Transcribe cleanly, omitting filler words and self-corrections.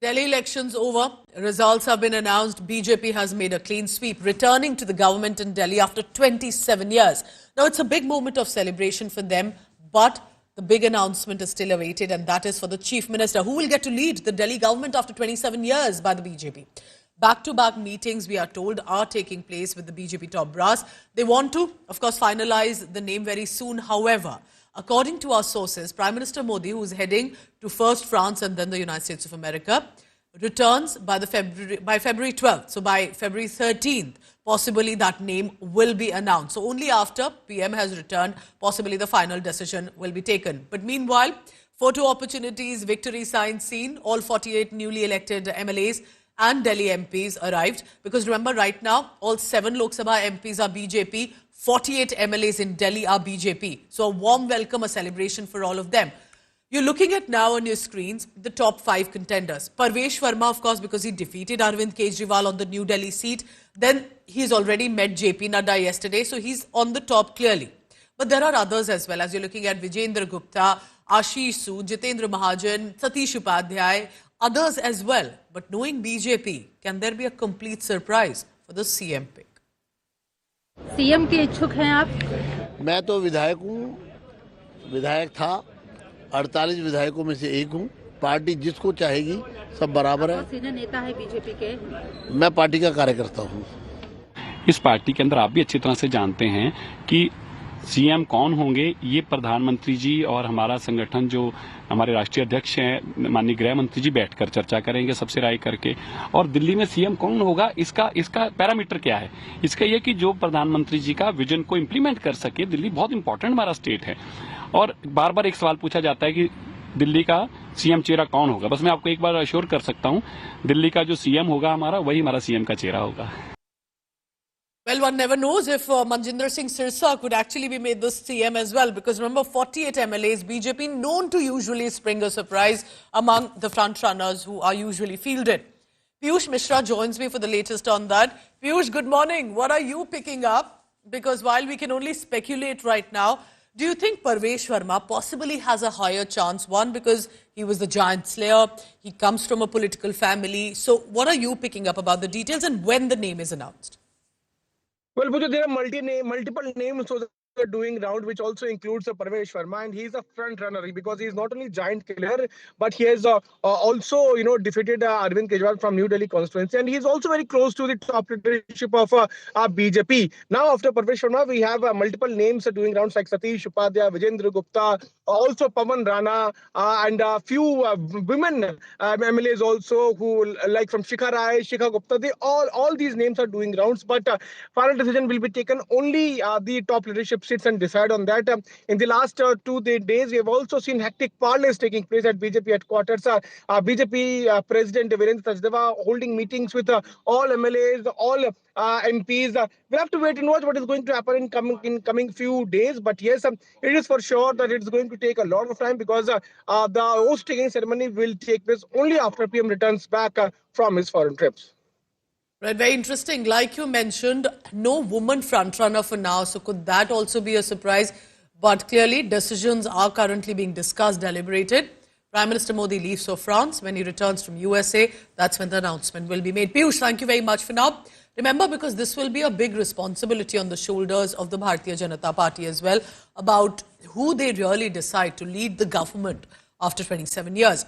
Delhi elections over. Results have been announced. BJP has made a clean sweep, returning to the government in Delhi after 27 years. Now, it's a big moment of celebration for them, but the big announcement is still awaited, and that is for the Chief Minister, who will get to lead the Delhi government after 27 years by the BJP. Back-to-back meetings, we are told, are taking place with the BJP top brass. They want to, of course, finalize the name very soon. However, according to our sources, Prime Minister Modi, who is heading to first France and then the United States of America, returns by February 12th. So by February 13th, possibly that name will be announced. So only after PM has returned, possibly the final decision will be taken. But meanwhile, photo opportunities, victory signs seen. All 48 newly elected MLAs and Delhi MPs arrived. Because remember, right now, all 7 Lok Sabha MPs are BJP, 48 MLAs in Delhi are BJP. So a warm welcome, a celebration for all of them. You're looking at now on your screens the top 5 contenders. Parvesh Verma, of course, because he defeated Arvind Kejriwal on the New Delhi seat. Then he's already met JP Nadda yesterday, so he's on the top clearly. But there are others as well, as you're looking at Vijendra Gupta, Ashish Sood, Jitendra Mahajan, Satish Upadhyay, others as well. But knowing BJP, can there be a complete surprise for the CM pick? CM के इच्छुक हैं आप? मैं तो विधायक हूँ, विधायक था, 48 विधायकों में से एक हूँ। पार्टी जिसको चाहेगी सब बराबर है। सीनियर नेता है बीजेपी के। मैं पार्टी का कार्यकर्ता हूँ। इस पार्टी के अंदर आप भी अच्छी तरह से जानते हैं कि सीएम कौन होंगे, ये प्रधानमंत्री जी और हमारा संगठन जो हमारे राष्ट्रीय अध्यक्ष हैं माननीय गृह मंत्री जी बैठकर चर्चा करेंगे सबसे राय करके। और दिल्ली में सीएम कौन होगा, इसका पैरामीटर क्या है? इसका ये कि जो प्रधानमंत्री जी का विजन को इम्प्लीमेंट कर सके। दिल्ली बहुत इंपॉर्टेंट हमारा स्टेट है और बार बार एक सवाल पूछा जाता है कि दिल्ली का सीएम चेहरा कौन होगा। बस मैं आपको एक बार अश्योर कर सकता हूँ, दिल्ली का जो सीएम होगा हमारा, वही हमारा सीएम का चेहरा होगा। Well, one never knows if Manjinder Singh Sirsa could actually be made the CM as well, because remember, 48 MLAs, BJP known to usually spring a surprise among the front runners who are usually fielded. Piyush Mishra joins me for the latest on that. Piyush, good morning. What are you picking up? Because while we can only speculate right now, do you think Parvesh Verma possibly has a higher chance? One, because he was the giant slayer, he comes from a political family. So what are you picking up about the details and when the name is announced? Well, Buju, there are multiple names so doing round, which also includes Parvesh Verma, and he's a front runner because he's not only giant killer, but he has also defeated Arvind Kejriwal from New Delhi constituency, and he's also very close to the top leadership of BJP. Now, after Parvesh Verma, we have multiple names doing rounds like Satish Upadhyay, Vijendra Gupta, also Pawan Rana, and a few women MLAs also, who like from Shikha Rai, Shikha Gupta. They all these names are doing rounds, but final decision will be taken only the top leadership sits and decide on that. In the last 2 days, we have also seen hectic parlays taking place at BJP headquarters. BJP President Virendra Sachdeva holding meetings with all MLAs, all MPs. We'll have to wait and watch what is going to happen in coming few days. But yes, it is for sure that it's going to take a lot of time, because the oath-taking ceremony will take place only after PM returns back from his foreign trips. Right, very interesting. Like you mentioned, no woman frontrunner for now, so could that also be a surprise? But clearly, decisions are currently being discussed, deliberated. Prime Minister Modi leaves for France. When he returns from USA, that's when the announcement will be made. Piyush, thank you very much for now. Remember, because this will be a big responsibility on the shoulders of the Bharatiya Janata Party as well, about who they really decide to lead the government after 27 years.